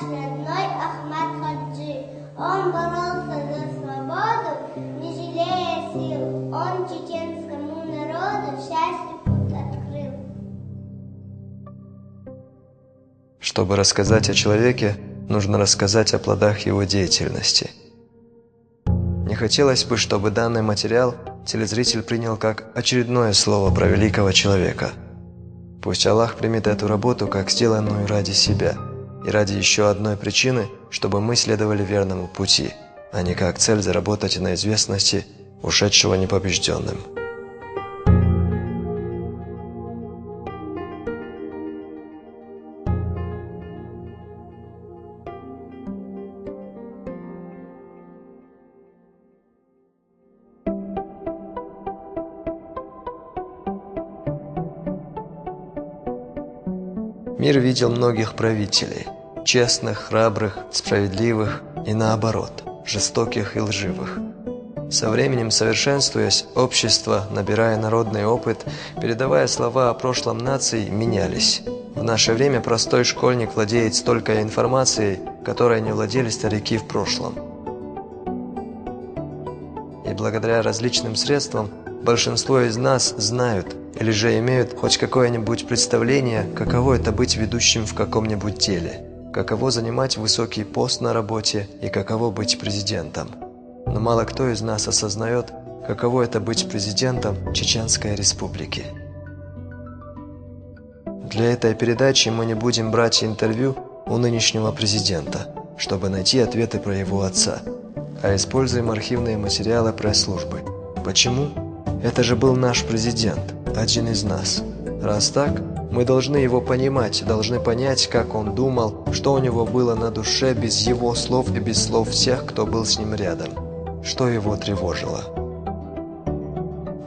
наш родной Ахмад Хаджи. Он боролся за свободу, не жалея сил. Он чеченскому народу счастье путь открыл. Чтобы рассказать о человеке, нужно рассказать о плодах его деятельности. Не хотелось бы, чтобы данный материал телезритель принял как очередное слово про великого человека. Пусть Аллах примет эту работу как сделанную ради себя и ради еще одной причины, чтобы мы следовали верному пути, а не как цель заработать на известности ушедшего непобежденным. Мир видел многих правителей – честных, храбрых, справедливых и наоборот, жестоких и лживых. Со временем, совершенствуясь, общество, набирая народный опыт, передавая слова о прошлом наций, менялись. В наше время простой школьник владеет столько информацией, которой не владели старики в прошлом. И благодаря различным средствам большинство из нас знают или же имеют хоть какое-нибудь представление, каково это быть ведущим в каком-нибудь деле, каково занимать высокий пост на работе и каково быть президентом. Но мало кто из нас осознает, каково это быть президентом Чеченской Республики. Для этой передачи мы не будем брать интервью у нынешнего президента, чтобы найти ответы про его отца, а используем архивные материалы пресс-службы. Почему? Это же был наш президент, один из нас. Раз так, мы должны его понимать, должны понять, как он думал, что у него было на душе без его слов и без слов всех, кто был с ним рядом, что его тревожило.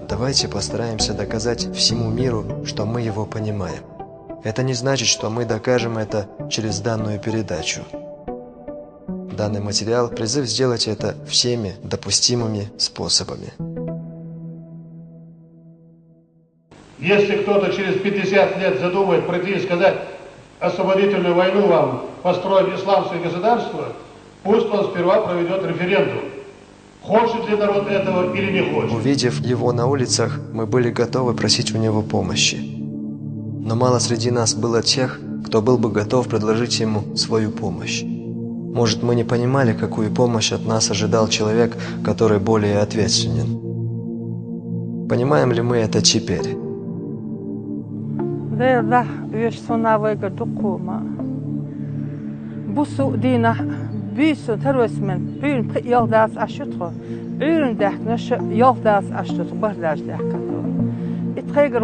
Давайте постараемся доказать всему миру, что мы его понимаем. Это не значит, что мы докажем это через данную передачу. Данный материал – призыв сделать это всеми допустимыми способами. Если кто-то через 50 лет задумает прийти и сказать освободительную войну вам, построить исламское государство, пусть он сперва проведет референдум. Хочет ли народ этого или не хочет? Увидев его на улицах, мы были готовы просить у него помощи. Но мало среди нас было тех, кто был бы готов предложить ему свою помощь. Может, мы не понимали, какую помощь от нас ожидал человек, который более ответственен. Понимаем ли мы это теперь? Değerli üyeşsona ve gerdukuma. Bu su dina büyüsün terörismen büyün yoldas aşıtı. Büyün dehneş yoldas aşıtı barlaj dehkatı. İtxeger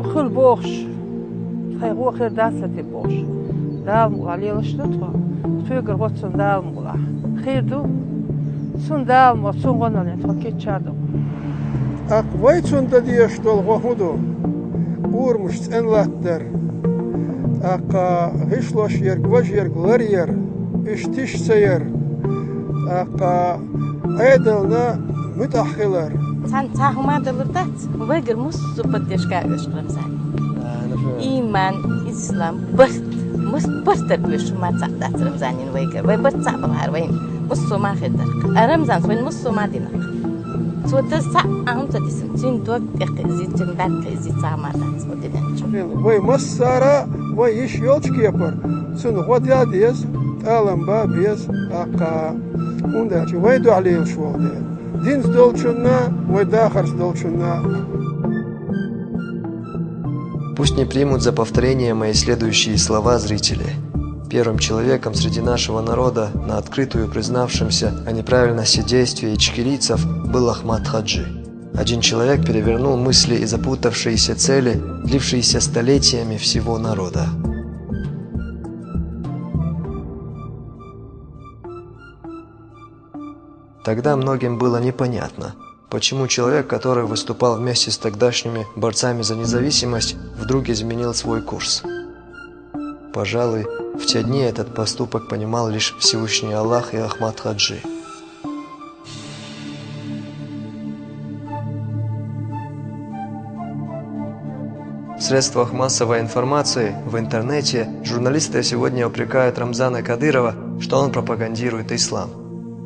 xul boş. İtxeger xir dasati boş. Dal muğalil aşıtı. Tüger gotsun dal muğa. Xirdu sun dal mu sun gonalın takitçardı. Akvaytsun da diye ştol gohudu. Urmuş enlattır. Aka hışloş yer, gvaj yer, glar yer, iştiş seyer. Aka aydalna mütahhiler. Sen tahmadılır da, vegir musu patyaşka öşkürümsen. İman, İslam, bırt öşkürümsen çatlatırımsenin vegir. Ve bırt çapılar ve musu mahiddir. Aramzan soyun musu madinak. Suatu saat aku tadi semcin dua kekizin berkizin sama dan seperti Vay masara, vay iş yolçuk yapar. Sun vadya diyez, alam ba biz aka. Undaçı vay dualiyel şu oldu. Dins dolçunna, vay dahars dolçunna. Пусть не примут за повторение мои следующие слова зрители. Первым человеком среди нашего народа, на открытую признавшимся о неправильности действий ичкерийцев, был Ахмад Хаджи. Один человек перевернул мысли и запутавшиеся цели, длившиеся столетиями всего народа. Тогда многим было непонятно, почему человек, который выступал вместе с тогдашними борцами за независимость, вдруг изменил свой курс. Пожалуй, в те дни этот поступок понимал лишь Всевышний Аллах и Ахмад Хаджи. средствах массовой информации, в интернете, журналисты сегодня упрекают Рамзана Кадырова, что он пропагандирует ислам.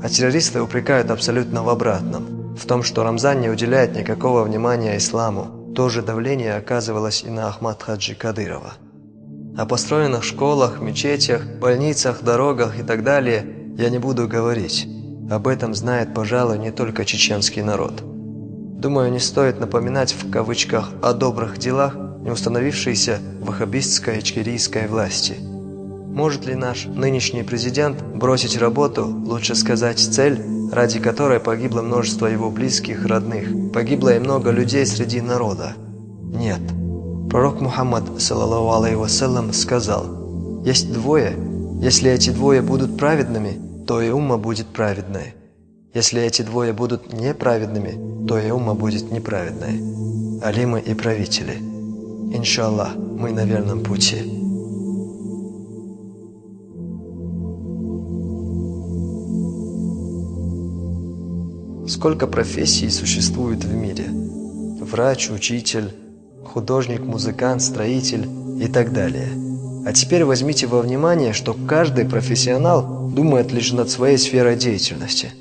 А террористы упрекают абсолютно в обратном, в том, что Рамзан не уделяет никакого внимания исламу. То же давление оказывалось и на Ахмад Хаджи Кадырова. О построенных школах, мечетях, больницах, дорогах и так далее я не буду говорить. Об этом знает, пожалуй, не только чеченский народ. Думаю, не стоит напоминать в кавычках о добрых делах, не установившейся ваххабистской ичкерийской власти. Может ли наш нынешний президент бросить работу, лучше сказать цель, ради которой погибло множество его близких, родных, погибло и много людей среди народа? Нет. Пророк Мухаммад, саллаллаху алейхи вассалям, сказал: «Есть двое, если эти двое будут праведными, то и умма будет праведной. Если эти двое будут неправедными, то и умма будет неправедной. Алимы и правители. Иншаллах, мы на верном пути». Сколько профессий существует в мире? Врач, учитель, художник, музыкант, строитель и так далее. А теперь возьмите во внимание, что каждый профессионал думает лишь над своей сферой деятельности.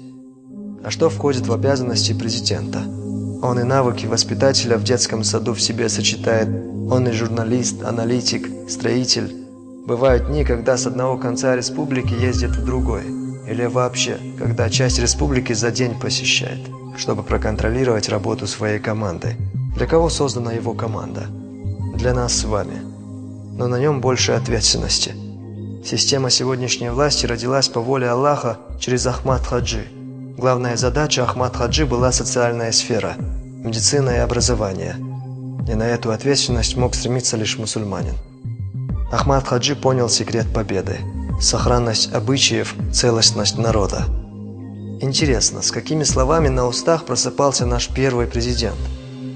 А что входит в обязанности президента? Он и навыки воспитателя в детском саду в себе сочетает. Он и журналист, аналитик, строитель. Бывают дни, когда с одного конца республики ездит в другой. Или вообще, когда часть республики за день посещает, чтобы проконтролировать работу своей команды. Для кого создана его команда? Для нас с вами. Но на нем больше ответственности. Система сегодняшней власти родилась по воле Аллаха через Ахмад Хаджи. Главная задача Ахмад Хаджи была социальная сфера, медицина и образование. И на эту ответственность мог стремиться лишь мусульманин. Ахмад Хаджи понял секрет победы. Сохранность обычаев, целостность народа. Интересно, с какими словами на устах просыпался наш первый президент?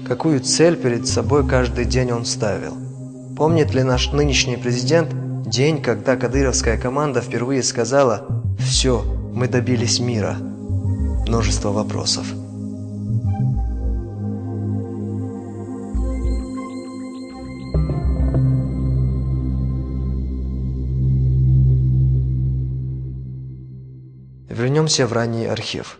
Какую цель перед собой каждый день он ставил? Помнит ли наш нынешний президент день, когда кадыровская команда впервые сказала: «Все, мы добились мира»? Множество вопросов. Вернемся в ранний архив.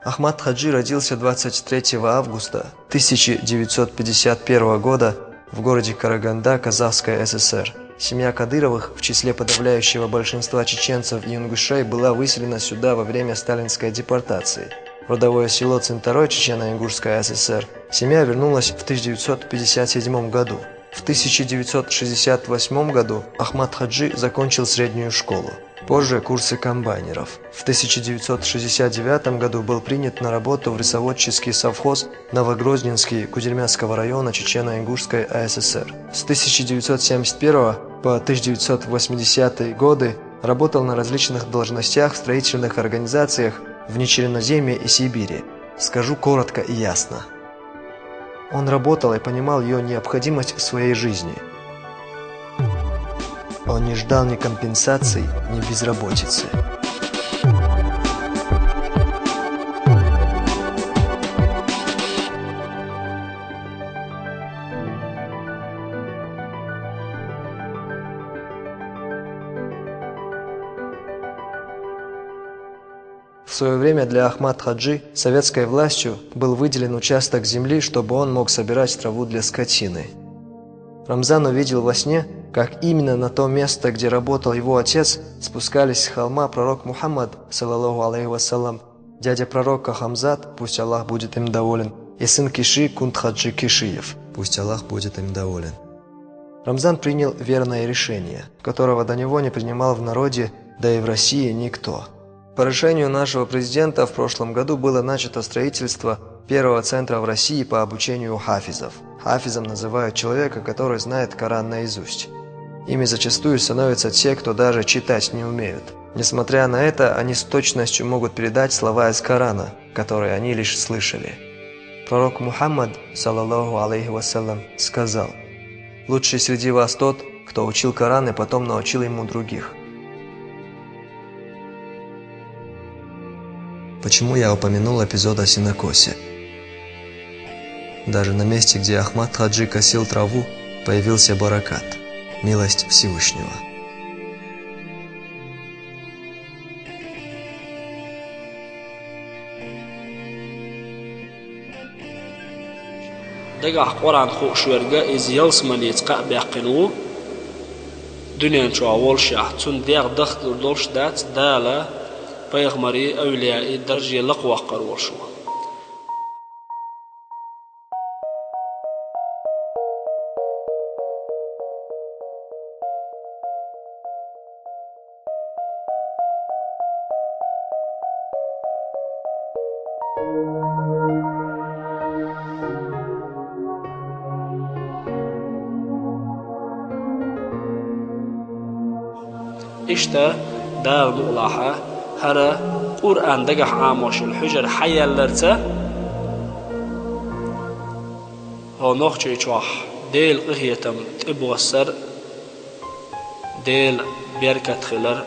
Ахмад Хаджи родился 23 августа 1951 года в городе Караганда, Казахская ССР. Семья Кадыровых в числе подавляющего большинства чеченцев и ингушей была выселена сюда во время сталинской депортации. В родовое село Цинтарой, Чечено-Ингушская ССР, семья вернулась в 1957 году. В 1968 году Ахмад Хаджи закончил среднюю школу. Позже курсы комбайнеров. В 1969 году был принят на работу в рисоводческий совхоз Новогрозненский Кудермянского района Чечено-Ингушской АССР. С 1971 по 1980 годы работал на различных должностях в строительных организациях в Нечерноземье и Сибири. Скажу коротко и ясно. Он работал и понимал ее необходимость в своей жизни. Он не ждал ни компенсаций, ни безработицы. В свое время для Ахмад Хаджи советской властью был выделен участок земли, чтобы он мог собирать траву для скотины. Рамзан увидел во сне, как именно на то место, где работал его отец, спускались с холма пророк Мухаммад, саллаллаху алейхи вассалям, дядя пророка Хамзат, пусть Аллах будет им доволен, и сын Киши Кунт Хаджи Кишиев, пусть Аллах будет им доволен. Рамзан принял верное решение, которого до него не принимал в народе, да и в России никто. По решению нашего президента в прошлом году было начато строительство первого центра в России по обучению хафизов. Хафизом называют человека, который знает Коран наизусть. Ими зачастую становятся те, кто даже читать не умеют. Несмотря на это, они с точностью могут передать слова из Корана, которые они лишь слышали. Пророк Мухаммад, саллаллаху алейхи вассалям, сказал: «Лучший среди вас тот, кто учил Коран и потом научил ему других». Почему я упомянул эпизод о сенокосе? Даже на месте, где Ахмад Хаджи косил траву, появился баракат, милость Всевышнего. Dagah Quran xushverga iziyals manits qabaqinu dünyan çoğul şah tun diğer daxtır dolş dat dala peygamberi evliyai derece laqwa qarwashu. İşte dağ muğlaha hara Kur'an dagah amoshul hujr hayallarsa honoqchi çoğ del qiyatam tibwasar del berkat khilar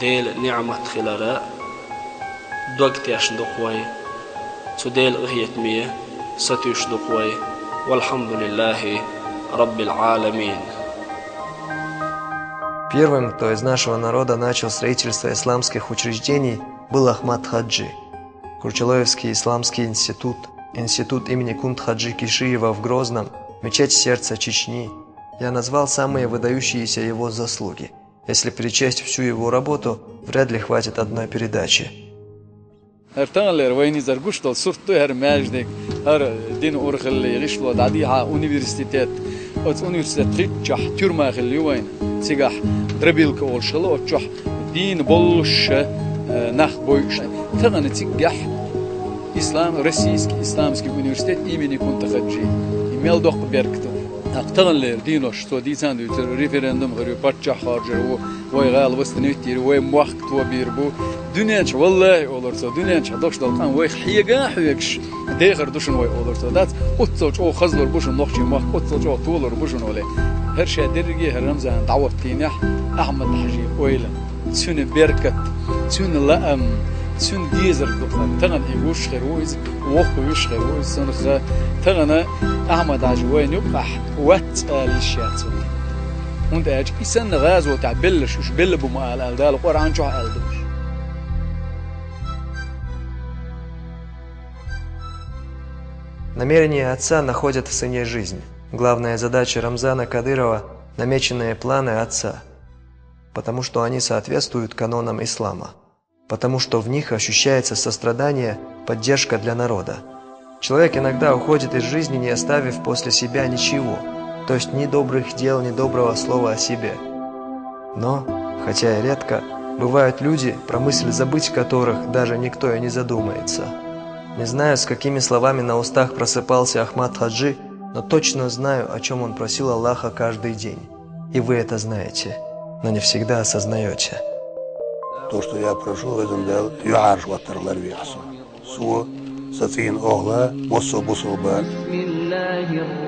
del ni'mat khilara dogt yaşında qoy su del qiyatmiye satuşdu qoy walhamdulillahi rabbil alamin. Первым, кто из нашего народа начал строительство исламских учреждений, был Ахмад Хаджи. Курчалоевский исламский институт, институт имени Кунт Хаджи Кишиева в Грозном, мечеть сердца Чечни. Я назвал самые выдающиеся его заслуги. Если перечесть всю его работу, вряд ли хватит одной передачи. ارتغلر وين زرقشتل صرت هر ماجدك هر دين أورخل يغشلو دعديها أونيفرسيتات أونيفرسيتات تجح تورما خلي وين تجح دربيلك أولشلو تجح دين بولش نخ بويش تغنى تجح إسلام روسيسكي إسلامسكي أونيفرسيتات إيماني كنت خدجي إيميل دوق بيركتو أقتغلر دينوش تو دي ساندو ريفرندوم غير باتجح خارجر ويغال وستنوتير وموقت وبيربو دنياش والله أولرسا دنياش هدوش دلقان ويخ حيجا حيجش داخل دوشن وي أولرسا دات أتصل أو خزلر بوشن نخشي ماخ أتصل أو طولر بوشن ولا هرشة درجة هرمزان دعوة تينح أحمد حجي ويلا تسون بركة تسون لأم تسون ديزر دقان تغن إيوش خيرويز وخويش خيرويز سنخ تغن أحمد حجي وين يبقى وات الشات und إسن غازو تعبلش وش بل بما قال ده القرآن شو قال دوش. Намерения отца находят в сыне жизнь. Главная задача Рамзана Кадырова – намеченные планы отца, потому что они соответствуют канонам ислама, потому что в них ощущается сострадание, поддержка для народа. Человек иногда уходит из жизни, не оставив после себя ничего, то есть ни добрых дел, ни доброго слова о себе. Но, хотя и редко, бывают люди, про мысль забыть которых даже никто и не задумается. Не знаю, с какими словами на устах просыпался Ахмад Хаджи, но точно знаю, о чем он просил Аллаха каждый день. И вы это знаете, но не всегда осознаете. То, что я прошу в этом деле, юарш ваттарлар вясу. Су, сацин огла, боссо бусулба.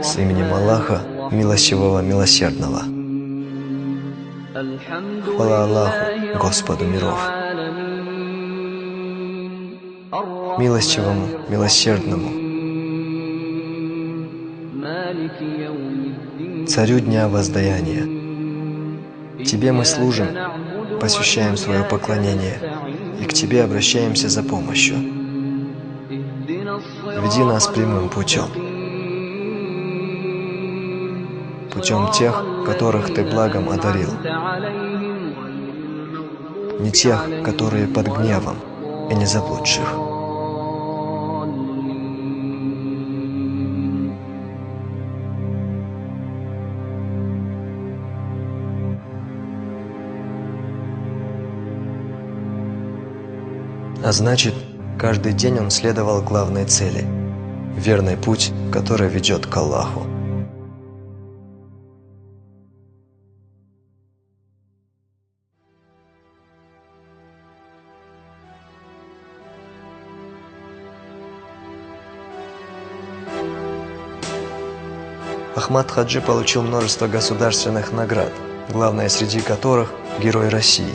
С именем Аллаха, милостивого, милосердного. Хвала Аллаху, Господу миров. Милостивому, милосердному, Царю дня воздаяния. Тебе мы служим, посвящаем свое поклонение и к Тебе обращаемся за помощью. Веди нас прямым путем, путем тех, которых Ты благом одарил, не тех, которые под гневом, и не заблудших. А значит, каждый день он следовал главной цели – верный путь, который ведет к Аллаху. Ахмад Хаджи получил множество государственных наград, главная среди которых – Герой России.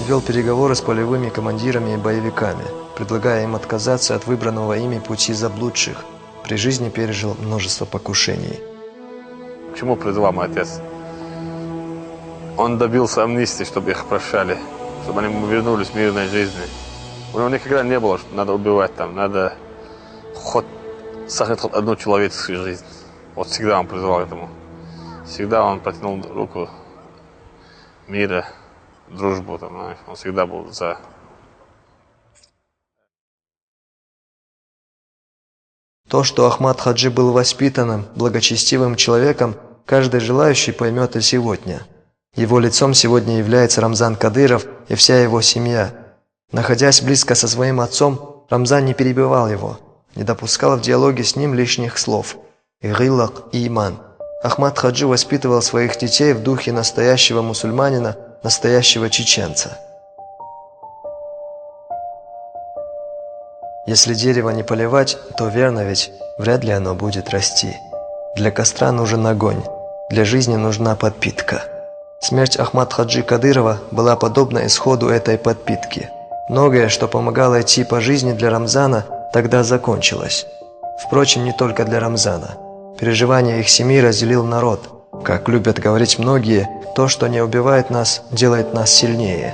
вел переговоры с полевыми командирами и боевиками, предлагая им отказаться от выбранного ими пути заблудших. При жизни пережил множество покушений. К чему призывал мой отец? Он добился амнистии, чтобы их прощали, чтобы они вернулись в мирной жизни. У него никогда не было, что надо убивать там, надо сохранить хоть одну человеческую жизнь. Вот всегда он призывал к этому. Всегда он протянул руку мира, дружбу, там, знаешь, он всегда был за. То, что Ахмад Хаджи был воспитанным, благочестивым человеком, каждый желающий поймет и сегодня. Его лицом сегодня является Рамзан Кадыров и вся его семья. Находясь близко со своим отцом, Рамзан не перебивал его, не допускал в диалоге с ним лишних слов. Игиллак и иман. Ахмад Хаджи воспитывал своих детей в духе настоящего мусульманина, настоящего чеченца. Если дерево не поливать, то верно ведь, вряд ли оно будет расти. Для костра нужен огонь, для жизни нужна подпитка. Смерть Ахмад Хаджи Кадырова была подобна исходу этой подпитки. Многое, что помогало идти по жизни для Рамзана, тогда закончилось. Впрочем, не только для Рамзана. Переживания их семьи разделил народ. Как любят говорить многие, то, что не убивает нас, делает нас сильнее.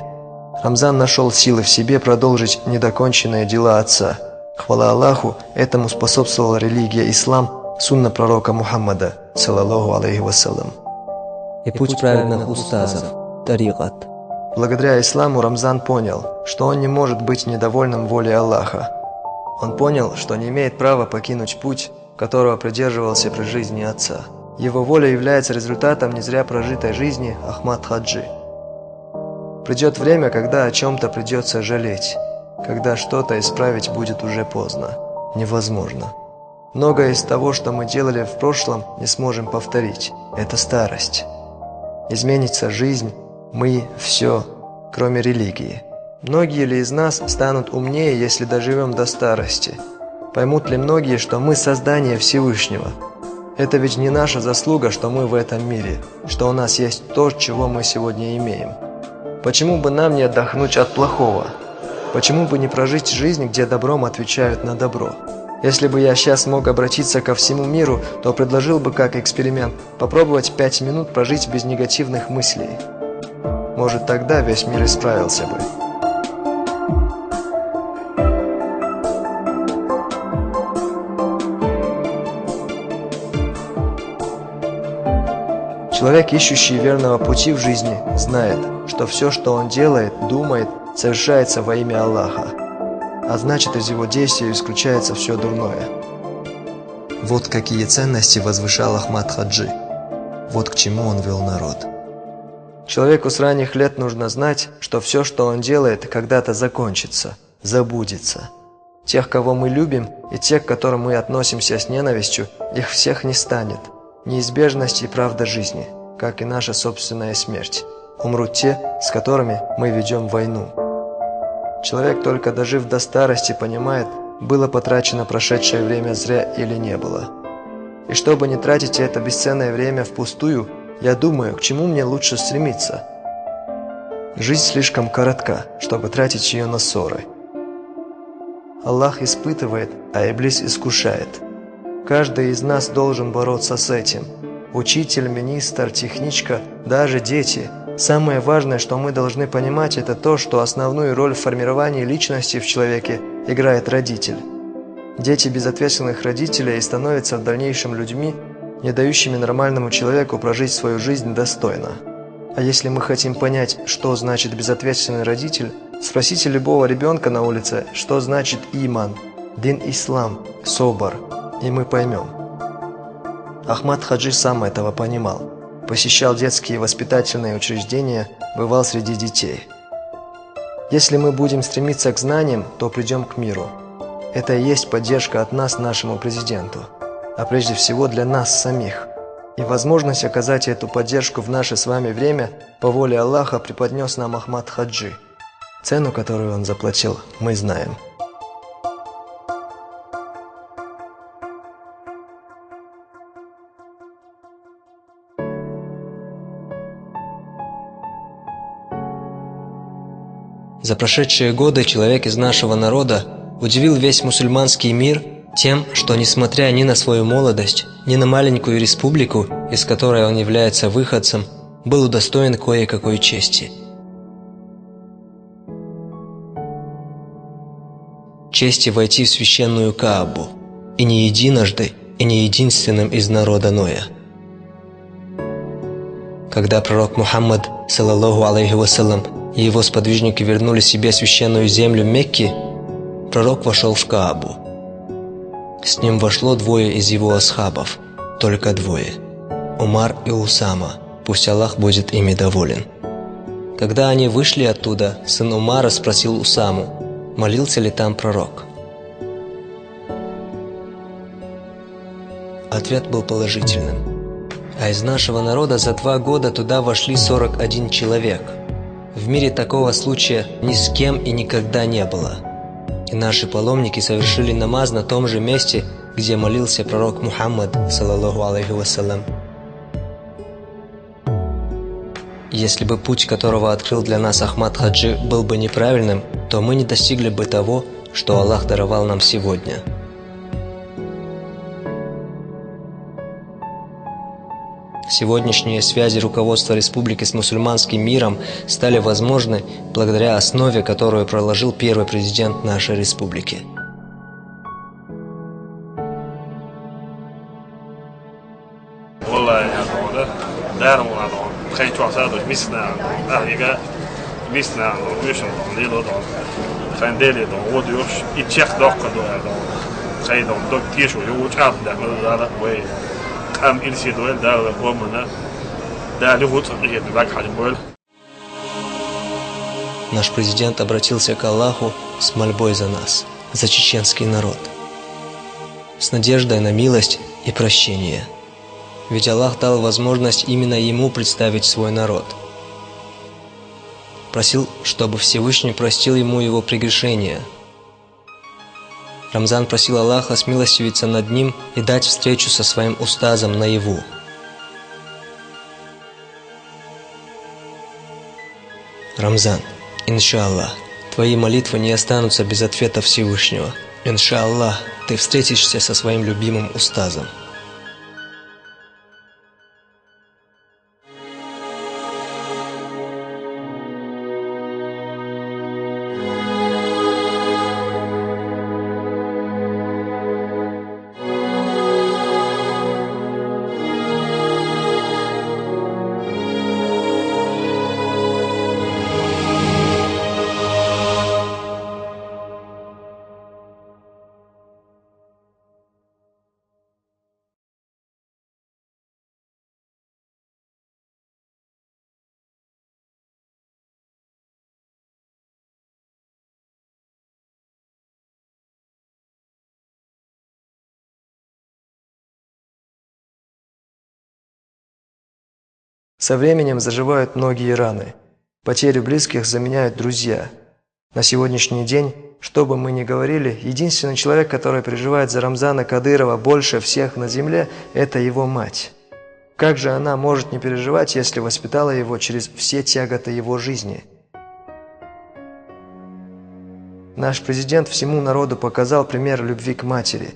Рамзан нашел силы в себе продолжить недоконченные дела отца. Хвала Аллаху, этому способствовала религия ислам, сунна пророка Мухаммада, саллаллаху алейхи вассалям. И путь праведных устазов, тарикат. Благодаря исламу Рамзан понял, что он не может быть недовольным волей Аллаха. Он понял, что не имеет права покинуть путь, которого придерживался при жизни отца. Его воля является результатом не зря прожитой жизни Ахмад Хаджи. Придет время, когда о чем-то придется жалеть, когда что-то исправить будет уже поздно, невозможно. Многое из того, что мы делали в прошлом, не сможем повторить. Это старость. Изменится жизнь, мы, все, кроме религии. Многие ли из нас станут умнее, если доживем до старости? Поймут ли многие, что мы создание Всевышнего? Это ведь не наша заслуга, что мы в этом мире, что у нас есть то, чего мы сегодня имеем. Почему бы нам не отдохнуть от плохого? Почему бы не прожить жизнь, где добром отвечают на добро? Если бы я сейчас мог обратиться ко всему миру, то предложил бы как эксперимент попробовать 5 минут прожить без негативных мыслей. Может, тогда весь мир исправился бы. Человек, ищущий верного пути в жизни, знает, что все, что он делает, думает, совершается во имя Аллаха, а значит, из его действий исключается все дурное. Вот какие ценности возвышал Ахмад Хаджи. Вот к чему он вел народ. Человеку с ранних лет нужно знать, что все, что он делает, когда-то закончится, забудется. Тех, кого мы любим, и тех, к которым мы относимся с ненавистью, их всех не станет. Неизбежность и правда жизни, как и наша собственная смерть. Умрут те, с которыми мы ведем войну. Человек, только дожив до старости, понимает, было потрачено прошедшее время зря или не было. И чтобы не тратить это бесценное время впустую, я думаю, к чему мне лучше стремиться. Жизнь слишком коротка, чтобы тратить ее на ссоры. Аллах испытывает, а Иблис искушает. Каждый из нас должен бороться с этим. Учитель, министр, техничка, даже дети. Самое важное, что мы должны понимать, это то, что основную роль в формировании личности в человеке играет родитель. Дети безответственных родителей и становятся в дальнейшем людьми, не дающими нормальному человеку прожить свою жизнь достойно. А если мы хотим понять, что значит безответственный родитель, спросите любого ребенка на улице, что значит иман, дин ислам, собор, и мы поймем. Ахмад Хаджи сам этого понимал. Посещал детские воспитательные учреждения, бывал среди детей. Если мы будем стремиться к знаниям, то придем к миру. Это и есть поддержка от нас нашему президенту, а прежде всего для нас самих. И возможность оказать эту поддержку в наше с вами время по воле Аллаха преподнес нам Ахмад Хаджи. Цену, которую он заплатил, мы знаем. За прошедшие годы человек из нашего народа удивил весь мусульманский мир тем, что, несмотря ни на свою молодость, ни на маленькую республику, из которой он является выходцем, был удостоен кое-какой чести. Чести войти в священную Каабу, и не единожды, и не единственным из народа Ноя. Когда пророк Мухаммад, саллаллаху алейхи вассалям, и его сподвижники вернули себе священную землю Мекки, пророк вошел в Каабу. С ним вошло двое из его асхабов, только двое – Умар и Усама, пусть Аллах будет ими доволен. Когда они вышли оттуда, сын Умара спросил Усаму, молился ли там пророк. Ответ был положительным. А из нашего народа за 2 года туда вошли 41 человек. В мире такого случая ни с кем и никогда не было. И наши паломники совершили намаз на том же месте, где молился пророк Мухаммад, саллаллаху алейхи вассалям. Если бы путь, которого открыл для нас Ахмад Хаджи, был бы неправильным, то мы не достигли бы того, что Аллах даровал нам сегодня. Сегодняшние связи руководства республики с мусульманским миром стали возможны благодаря основе, которую проложил первый президент нашей республики. Наш президент обратился к Аллаху с мольбой за нас, за чеченский народ, с надеждой на милость и прощение. Ведь Аллах дал возможность именно ему представить свой народ. Просил, чтобы Всевышний простил ему его прегрешения. Рамзан просил Аллаха смилостивиться над ним и дать встречу со своим устазом наяву. Рамзан, иншаллах, твои молитвы не останутся без ответа Всевышнего. Иншаллах, ты встретишься со своим любимым устазом. Со временем заживают многие раны. Потерю близких заменяют друзья. На сегодняшний день, что бы мы ни говорили, единственный человек, который переживает за Рамзана Кадырова больше всех на земле, это его мать. Как же она может не переживать, если воспитала его через все тяготы его жизни? Наш президент всему народу показал пример любви к матери.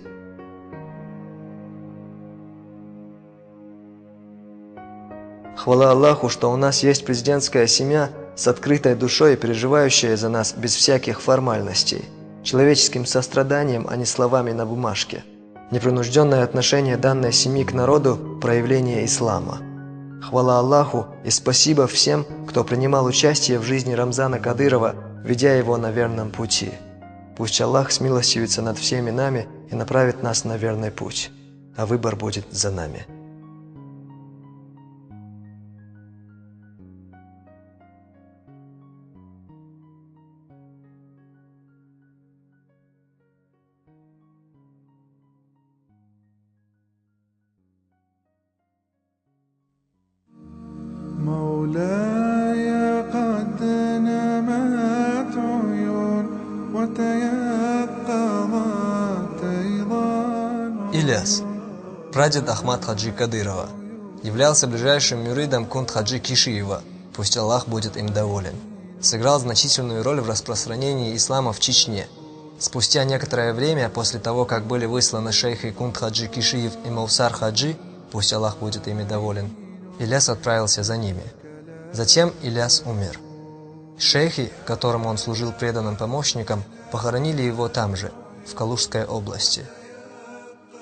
Хвала Аллаху, что у нас есть президентская семья с открытой душой и переживающая за нас без всяких формальностей, человеческим состраданием, а не словами на бумажке. Непринужденное отношение данной семьи к народу – проявление ислама. Хвала Аллаху и спасибо всем, кто принимал участие в жизни Рамзана Кадырова, ведя его на верном пути. Пусть Аллах смилостивится над всеми нами и направит нас на верный путь, а выбор будет за нами. مولاي قد نمت عيون وتيقظت أيضا. Ильяс, прадед Ахмад Хаджи Кадырова, являлся ближайшим мюридом Кунт Хаджи Кишиева, пусть Аллах будет им доволен. сыграл значительную роль в распространении ислама в Чечне. Спустя некоторое время, после того, как были высланы шейхи Кунт Хаджи Кишиев и Мавсар Хаджи, пусть Аллах будет ими доволен, Иляс отправился за ними. Затем Иляс умер. Шейхи, которому он служил преданным помощником, похоронили его там же, в Калужской области.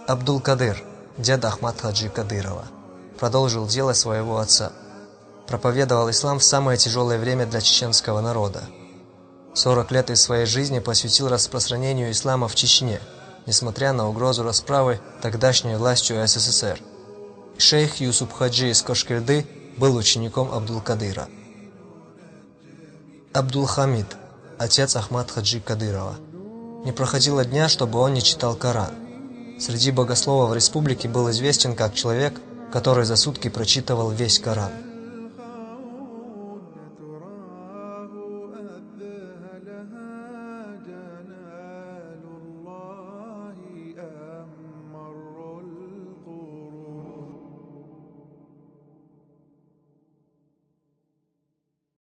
Абдул-Кадыр, дед Ахмад Хаджи Кадырова, продолжил дело своего отца. Проповедовал ислам в самое тяжелое время для чеченского народа. 40 лет из своей жизни посвятил распространению ислама в Чечне, несмотря на угрозу расправы тогдашней властью СССР. Шейх Юсуп Хаджи из Кошкильды был учеником Абдул-Кадыра. Абдул-Хамид, отец Ахмад Хаджи Кадырова. Не проходило дня, чтобы он не читал Коран. Среди богословов республики был известен как человек, который за сутки прочитывал весь Коран.